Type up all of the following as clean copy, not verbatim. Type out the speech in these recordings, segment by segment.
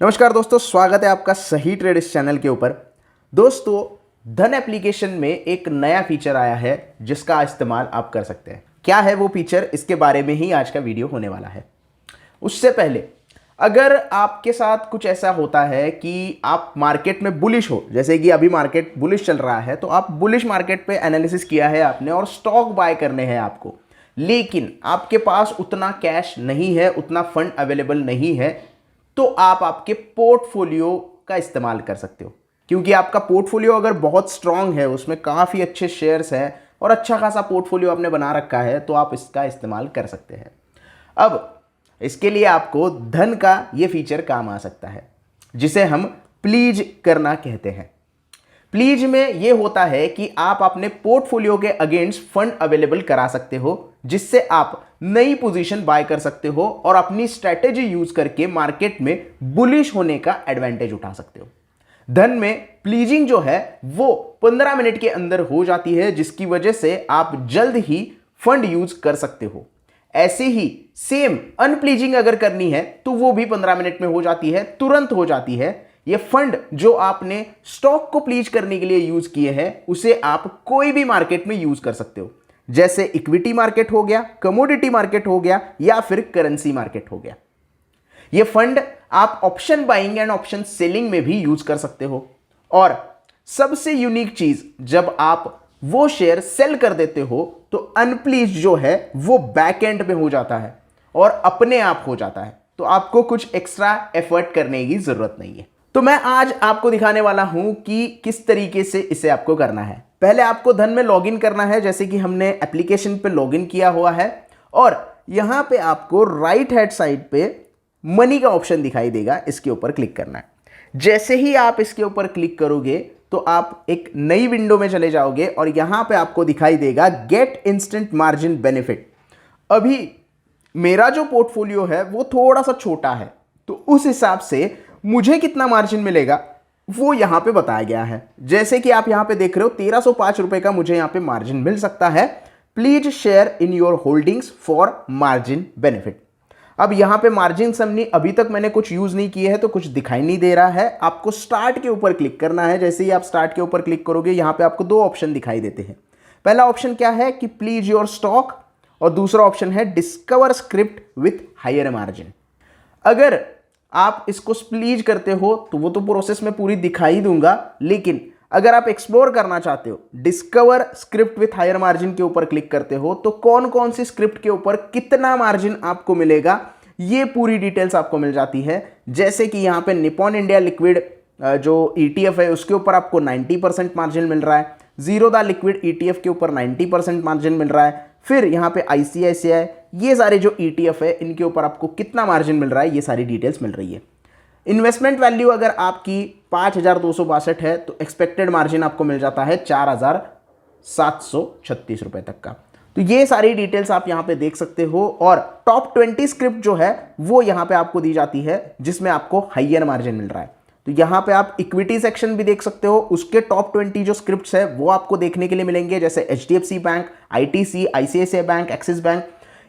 नमस्कार दोस्तों, स्वागत है आपका सही ट्रेड इस चैनल के ऊपर। दोस्तों, धन एप्लीकेशन में एक नया फीचर आया है जिसका इस्तेमाल आप कर सकते हैं। क्या है वो फीचर, इसके बारे में ही आज का वीडियो होने वाला है। उससे पहले अगर आपके साथ कुछ ऐसा होता है कि आप मार्केट में बुलिश हो, जैसे कि अभी मार्केट बुलिश चल रहा है, तो आप बुलिश मार्केट पे एनालिसिस किया है आपने और स्टॉक बाय करने हैं आपको, लेकिन आपके पास उतना कैश नहीं है, उतना फंड अवेलेबल नहीं है, तो आप आपके पोर्टफोलियो का इस्तेमाल कर सकते हो। क्योंकि आपका पोर्टफोलियो अगर बहुत स्ट्रांग है, उसमें काफ़ी अच्छे शेयर्स हैं और अच्छा खासा पोर्टफोलियो आपने बना रखा है, तो आप इसका इस्तेमाल कर सकते हैं। अब इसके लिए आपको धन का ये फीचर काम आ सकता है, जिसे हम प्लीज करना कहते हैं। प्लीज में ये होता है कि आप अपने पोर्टफोलियो के अगेंस्ट फंड अवेलेबल करा सकते हो, जिससे आप नई पोजीशन बाय कर सकते हो और अपनी स्ट्रेटेजी यूज करके मार्केट में बुलिश होने का एडवांटेज उठा सकते हो। धन में प्लीजिंग जो है वो 15 मिनट के अंदर हो जाती है, जिसकी वजह से आप जल्द ही फंड यूज कर सकते हो। ऐसे ही सेम अनप्लीजिंग अगर करनी है तो वो भी 15 मिनट में हो जाती है, तुरंत हो जाती है। ये फंड जो आपने स्टॉक को प्लीज करने के लिए यूज किए हैं, उसे आप कोई भी मार्केट में यूज कर सकते हो, जैसे इक्विटी मार्केट हो गया, कमोडिटी मार्केट हो गया या फिर करेंसी मार्केट हो गया। ये फंड आप option buying and option selling में भी यूज कर सकते हो। और सबसे यूनिक चीज, जब आप वो शेयर सेल कर देते हो तो अनप्लीज जो है वो बैक एंड में हो जाता है और अपने आप हो जाता है, तो आपको कुछ एक्स्ट्रा एफर्ट करने की जरूरत नहीं है। तो मैं आज आपको दिखाने वाला हूं कि किस तरीके से इसे आपको करना है। पहले आपको धन में लॉगिन करना है, जैसे कि हमने एप्लीकेशन पे लॉगिन किया हुआ है, और यहां पे आपको राइट हैंड साइड पे मनी का ऑप्शन दिखाई देगा, इसके ऊपर क्लिक करना है। जैसे ही आप इसके ऊपर क्लिक करोगे तो आप एक नई विंडो में चले जाओगे और यहां पे आपको दिखाई देगा गेट इंस्टेंट मार्जिन बेनिफिट। अभी मेरा जो पोर्टफोलियो है वो थोड़ा सा छोटा है, तो उस हिसाब से मुझे कितना मार्जिन मिलेगा वो यहां पे बताया गया है। जैसे कि आप यहां पे देख रहे हो, 1305 रुपए का मुझे यहां पे मार्जिन मिल सकता है। Please share in your holdings for margin benefit. अब यहां पे मार्जिन समनी अभी तक मैंने कुछ यूज नहीं किए हैं, तो कुछ दिखाई नहीं दे रहा है। आपको स्टार्ट के ऊपर क्लिक करना है। जैसे ही आप स्टार्ट के ऊपर क्लिक करोगे, यहां पे आपको दो ऑप्शन दिखाई देते हैं। पहला ऑप्शन क्या है कि प्लीज योर स्टॉक, और दूसरा ऑप्शन है discover script with higher margin. अगर आप इसको प्लीज करते हो तो वो तो प्रोसेस में पूरी दिखाई दूंगा, लेकिन अगर आप एक्सप्लोर करना चाहते हो, discover script with higher margin के ऊपर क्लिक करते हो, तो कौन कौन सी स्क्रिप्ट के ऊपर कितना मार्जिन आपको मिलेगा ये पूरी डिटेल्स आपको मिल जाती है। जैसे कि यहाँ पे निपॉन इंडिया लिक्विड जो ETF है उसके ऊपर आपको 90% मार्जिन मिल रहा है। जीरोधा लिक्विड ETF के ऊपर 90% मार्जिन मिल रहा है। फिर यहाँ पे ICICI, ये सारे जो ETF है इनके ऊपर आपको कितना मार्जिन मिल रहा है, ये सारी डिटेल्स मिल रही है। इन्वेस्टमेंट वैल्यू अगर आपकी 5262 है तो एक्सपेक्टेड मार्जिन आपको मिल जाता है 4736 रुपए तक का। तो ये सारी डिटेल्स आप यहां पे देख सकते हो। और टॉप 20 स्क्रिप्ट जो है वो यहां पे आपको दी जाती है, जिसमें आपको हायर मार्जिन मिल रहा है। तो यहां पे आप इक्विटी सेक्शन भी देख सकते हो, उसके टॉप 20 जो स्क्रिप्ट्स है वो आपको देखने के लिए मिलेंगे, जैसे HDFC bank, ITC, ICICI bank, axis bank.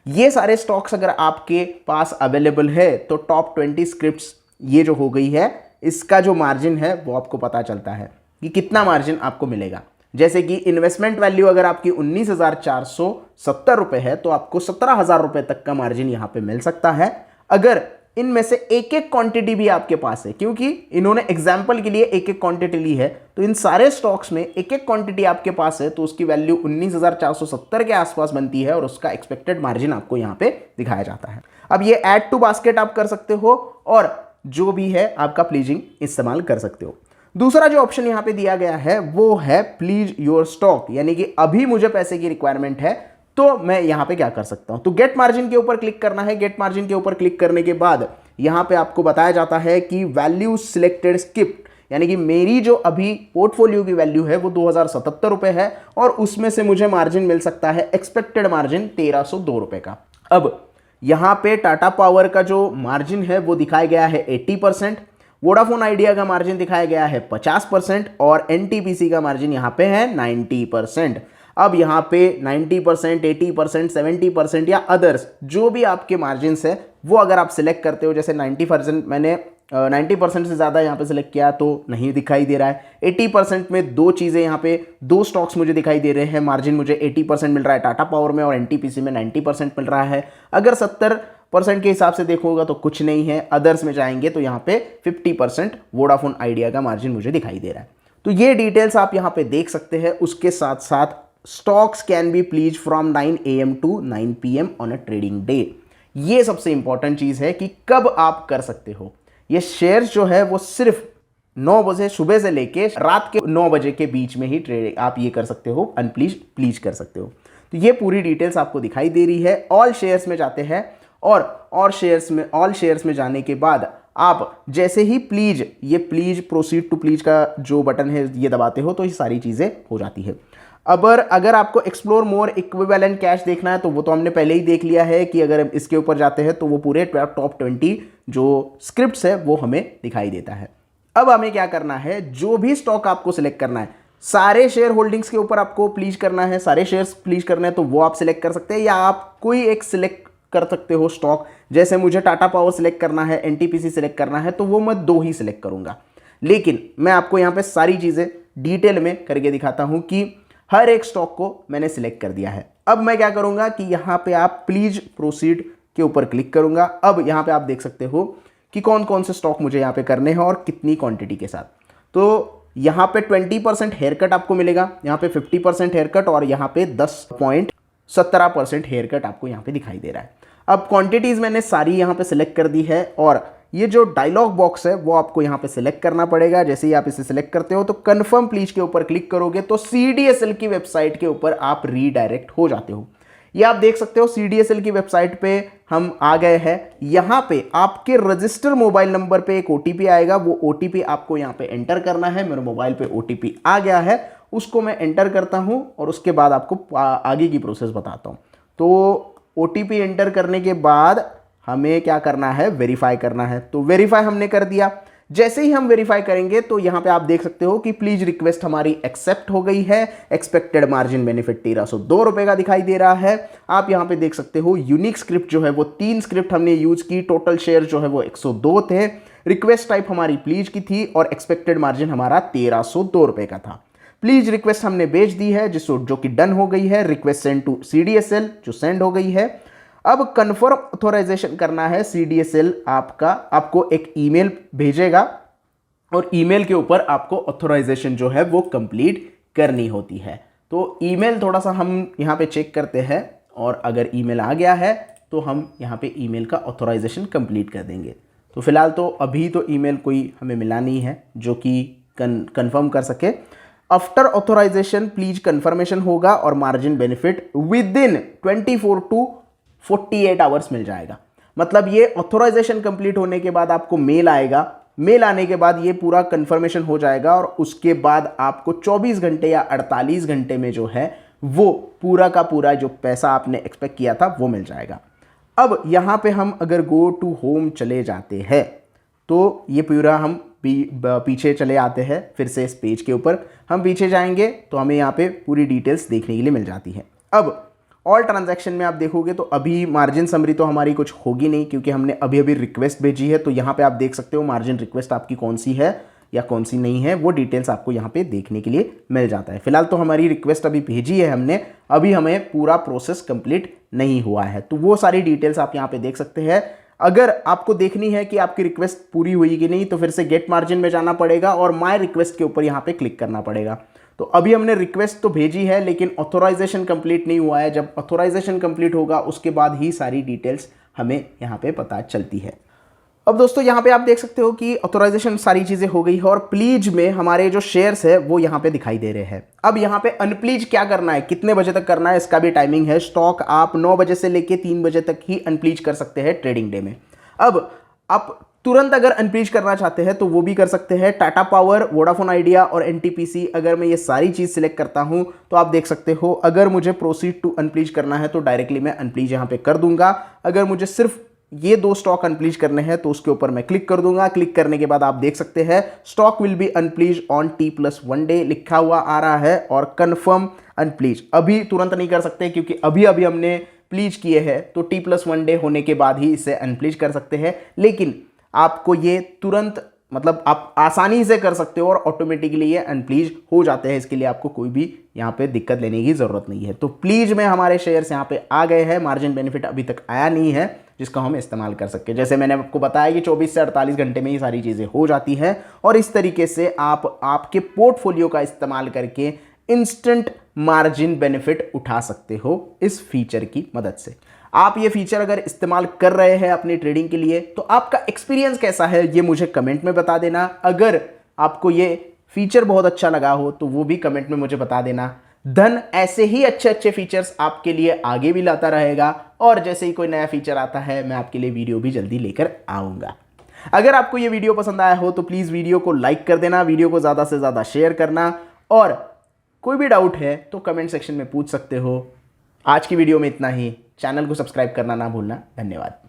ये सारे स्टॉक्स अगर आपके पास अवेलेबल है तो टॉप 20 स्क्रिप्ट्स ये जो हो गई है, इसका जो मार्जिन है वो आपको पता चलता है कि कितना मार्जिन आपको मिलेगा। जैसे कि इन्वेस्टमेंट वैल्यू अगर आपकी 19,470 रुपए है तो आपको 17,000 रुपए तक का मार्जिन यहां पे मिल सकता है, अगर इनमें से एक एक क्वांटिटी भी आपके पास है। क्योंकि इन्होंने एग्जाम्पल के लिए एक एक क्वांटिटी ली है, तो इन सारे स्टॉक्स में एक एक क्वांटिटी आपके पास है, तो उसकी वैल्यू 19,470 के आसपास बनती है और उसका एक्सपेक्टेड मार्जिन आपको यहां पे दिखाया जाता है। अब ये ऐड टू बास्केट आप कर सकते हो और जो भी है आपका प्लीजिंग इस्तेमाल कर सकते हो। दूसरा जो ऑप्शन यहां पे दिया गया है वो है प्लीज योर स्टॉक, यानी कि अभी मुझे पैसे की रिक्वायरमेंट है तो मैं यहां पे क्या कर सकता हूं। तो गेट मार्जिन के ऊपर क्लिक करना है। गेट मार्जिन के ऊपर क्लिक करने के बाद यहां पे आपको बताया जाता है कि वैल्यू सिलेक्टेड स्किप्ड, यानी कि मेरी जो अभी पोर्टफोलियो की वैल्यू है वो 2077 रुपए है और उसमें से मुझे मार्जिन मिल सकता है एक्सपेक्टेड मार्जिन 1302 रुपए का। अब यहां पे टाटा पावर का जो मार्जिन है वो दिखाया गया है 80%, वोडाफोन आइडिया का मार्जिन दिखाया गया है 50% और NTPC का मार्जिन यहां पे है 90%। अब यहाँ पे 90%, 80%, 70% या अदर्स जो भी आपके मार्जिन है वो अगर आप सिलेक्ट करते हो, जैसे 90% मैंने 90% से ज़्यादा यहाँ पे सिलेक्ट किया तो नहीं दिखाई दे रहा है। 80% में दो चीज़ें यहाँ पे, दो स्टॉक्स मुझे दिखाई दे रहे हैं। मार्जिन मुझे 80% मिल रहा है टाटा पावर में और एनटीपीसी में 90% मिल रहा है। अगर 70% के हिसाब से देखोगा तो कुछ नहीं है। अदर्स में जाएंगे तो यहाँ पे 50% वोडाफोन आइडिया का मार्जिन मुझे दिखाई दे रहा है। तो ये डिटेल्स आप यहाँ पे देख सकते हैं। उसके साथ साथ stocks can be please from 9 AM to 9 PM on a trading day. ये सबसे इंपॉर्टेंट चीज़ है कि कब आप कर सकते हो। ये शेयर्स जो है वो सिर्फ 9 बजे सुबह से लेके रात के 9 बजे के बीच में ही ट्रेड आप ये कर सकते हो, प्लीज कर सकते हो। तो ये पूरी डिटेल्स आपको दिखाई दे रही है। ऑल शेयर्स में जाते हैं और ऑल शेयर्स में जाने के बाद आप जैसे ही प्लीज प्रोसीड टू प्लीज का जो बटन है ये दबाते हो तो ये सारी चीज़ें हो जाती है। अगर आपको एक्सप्लोर मोर इक्विवेलेंट कैश देखना है तो वो तो हमने पहले ही देख लिया है कि अगर इसके ऊपर जाते हैं तो वो पूरे टॉप 20 जो स्क्रिप्ट्स है वो हमें दिखाई देता है। अब हमें क्या करना है, जो भी स्टॉक आपको सिलेक्ट करना है, सारे शेयर होल्डिंग्स के ऊपर आपको प्लीज करना है, सारे शेयर्स प्लीज करना है तो वो आप सिलेक्ट कर सकते हैं, या आप कोई एक सिलेक्ट कर सकते हो स्टॉक। जैसे मुझे टाटा पावर सिलेक्ट करना है, एनटीपीसी सिलेक्ट करना है तो वो मैं 2 ही सिलेक्ट करूंगा। लेकिन मैं आपको यहाँ पे सारी चीज़ें डिटेल में करके दिखाता हूँ कि हर एक स्टॉक को मैंने सिलेक्ट कर दिया है। अब मैं क्या करूंगा कि यहाँ पे आप प्लीज प्रोसीड के ऊपर क्लिक करूंगा। अब यहाँ पे आप देख सकते हो कि कौन कौन से स्टॉक मुझे यहाँ पे करने हैं और कितनी क्वांटिटी के साथ। तो यहाँ पे 20% हेयर कट आपको मिलेगा, यहाँ पे 50% हेयर कट और यहाँ पे 10.17% हेयर कट आपको यहाँ पे दिखाई दे रहा है। अब क्वांटिटीज मैंने सारी यहाँ पे सिलेक्ट कर दी है और ये जो डायलॉग बॉक्स है वो आपको यहाँ पे सिलेक्ट करना पड़ेगा। जैसे ही आप इसे सिलेक्ट करते हो तो कंफर्म प्लीज के ऊपर क्लिक करोगे तो CDSL की वेबसाइट के ऊपर आप रीडायरेक्ट हो जाते हो। ये आप देख सकते हो CDSL की वेबसाइट पे हम आ गए हैं। यहाँ पे आपके रजिस्टर मोबाइल नंबर पे एक OTP आएगा, वो OTP आपको यहाँ पे एंटर करना है। मेरे मोबाइल पे OTP आ गया है, उसको मैं एंटर करता हूँ और उसके बाद आपको आगे की प्रोसेस बताता हूँ। तो OTP एंटर करने के बाद हमें क्या करना है, वेरीफाई करना है। तो वेरीफाई हमने कर दिया। जैसे ही हम वेरीफाई करेंगे तो यहाँ पे आप देख सकते हो कि प्लीज रिक्वेस्ट हमारी एक्सेप्ट हो गई है। एक्सपेक्टेड मार्जिन बेनिफिट 1302 रुपए का दिखाई दे रहा है। आप यहाँ पे देख सकते हो यूनिक स्क्रिप्ट जो है वो 3 स्क्रिप्ट हमने यूज की। टोटल शेयर जो है वो 102 थे। रिक्वेस्ट टाइप हमारी प्लीज की थी और एक्सपेक्टेड मार्जिन हमारा 1302 रुपए का था। प्लीज रिक्वेस्ट हमने भेज दी है जो कि डन हो गई है। रिक्वेस्ट सेंड टू CDSL जो सेंड हो गई है। अब कन्फर्म ऑथोराइजेशन करना है। CDSL आपको एक ईमेल भेजेगा और ईमेल के ऊपर आपको ऑथोराइजेशन जो है वो कंप्लीट करनी होती है। तो ईमेल थोड़ा सा हम यहाँ पे चेक करते हैं और अगर ईमेल आ गया है तो हम यहाँ पे ईमेल का ऑथोराइजेशन कंप्लीट कर देंगे। तो फिलहाल तो अभी तो ईमेल कोई हमें मिला नहीं है जो कि कंफर्म कर सके। आफ्टर ऑथोराइजेशन प्लीज कंफर्मेशन होगा और margin benefit within 24 to 48 hours मिल जाएगा। मतलब ये ऑथोराइजेशन कंप्लीट होने के बाद आपको मेल आएगा। मेल आने के बाद ये पूरा कंफर्मेशन हो जाएगा और उसके बाद आपको 24 घंटे या 48 घंटे में जो है वो पूरा का पूरा जो पैसा आपने एक्सपेक्ट किया था वो मिल जाएगा। अब यहाँ पे हम अगर गो टू होम चले जाते हैं तो ये पूरा हम पीछे चले आते हैं। फिर से इस पेज के ऊपर हम पीछे जाएंगे तो हमें यहाँ पे पूरी डिटेल्स देखने के लिए मिल जाती है। अब ऑल ट्रांजैक्शन में आप देखोगे तो अभी मार्जिन समरी तो हमारी कुछ होगी नहीं क्योंकि हमने अभी रिक्वेस्ट भेजी है। तो यहाँ पे आप देख सकते हो मार्जिन रिक्वेस्ट आपकी कौन सी है या कौन सी नहीं है, वो डिटेल्स आपको यहाँ पे देखने के लिए मिल जाता है। फिलहाल तो हमारी रिक्वेस्ट अभी भेजी है हमने, अभी हमें पूरा प्रोसेस कंप्लीट नहीं हुआ है। तो वो सारी डिटेल्स आप यहाँ पे देख सकते हैं। अगर आपको देखनी है कि आपकी रिक्वेस्ट पूरी हुई कि नहीं तो फिर से गेट मार्जिन में जाना पड़ेगा और माय रिक्वेस्ट के ऊपर यहाँ पे क्लिक करना पड़ेगा। तो अभी हमने रिक्वेस्ट तो भेजी है लेकिन ऑथोराइजेशन कंप्लीट नहीं हुआ है। जब ऑथोराइजेशन कंप्लीट होगा उसके बाद ही सारी डिटेल्स हमें यहाँ पे पता चलती है। अब दोस्तों यहाँ पे आप देख सकते हो कि ऑथोराइजेशन सारी चीज़ें हो गई है और प्लीज में हमारे जो शेयर्स है वो यहाँ पे दिखाई दे रहे हैं। अब यहाँ पे अनप्लीज क्या करना है, कितने बजे तक करना है, इसका भी टाइमिंग है। स्टॉक आप 9 बजे से लेके 3 बजे तक ही अनप्लीज कर सकते हैं ट्रेडिंग डे में। अब आप तुरंत अगर अनप्लीज करना चाहते हैं तो वो भी कर सकते हैं। टाटा पावर, वोडाफोन आइडिया और एनटीपीसी, अगर मैं ये सारी चीज़ सिलेक्ट करता हूं तो आप देख सकते हो अगर मुझे प्रोसीड टू अनप्लीज करना है तो डायरेक्टली मैं अनप्लीज यहाँ पे कर दूंगा। अगर मुझे सिर्फ ये 2 स्टॉक अनप्लीज करने हैं तो उसके ऊपर मैं क्लिक कर दूंगा। क्लिक करने के बाद आप देख सकते हैं stock will be unpledged on T+1 day लिखा हुआ आ रहा है और कन्फर्म अनप्लीज। अभी तुरंत नहीं कर सकते क्योंकि अभी हमने प्लीज किए हैं, तो T+1 डे होने के बाद ही इसे अनप्लीज कर सकते हैं। लेकिन आपको ये तुरंत मतलब आप आसानी से कर सकते हो और ऑटोमेटिकली ये अनप्लीज हो जाते हैं। इसके लिए आपको कोई भी यहाँ पे दिक्कत लेने की ज़रूरत नहीं है। तो प्लीज में हमारे शेयर्स यहाँ पे आ गए हैं, मार्जिन बेनिफिट अभी तक आया नहीं है जिसका हम इस्तेमाल कर सकें। जैसे मैंने आपको बताया कि 24 से 48 घंटे में ये सारी चीज़ें हो जाती हैं और इस तरीके से आप आपके पोर्टफोलियो का इस्तेमाल करके इंस्टेंट मार्जिन बेनिफिट उठा सकते हो इस फीचर की मदद से। आप ये फीचर अगर इस्तेमाल कर रहे हैं अपनी ट्रेडिंग के लिए तो आपका एक्सपीरियंस कैसा है ये मुझे कमेंट में बता देना। अगर आपको ये फीचर बहुत अच्छा लगा हो तो वो भी कमेंट में मुझे बता देना। धन ऐसे ही अच्छे अच्छे फीचर्स आपके लिए आगे भी लाता रहेगा और जैसे ही कोई नया फीचर आता है मैं आपके लिए वीडियो भी जल्दी लेकर आऊँगा। अगर आपको ये वीडियो पसंद आया हो तो प्लीज़ वीडियो को लाइक कर देना, वीडियो को ज़्यादा से ज़्यादा शेयर करना और कोई भी डाउट है तो कमेंट सेक्शन में पूछ सकते हो। आज की वीडियो में इतना ही। चैनल को सब्सक्राइब करना ना भूलना। धन्यवाद।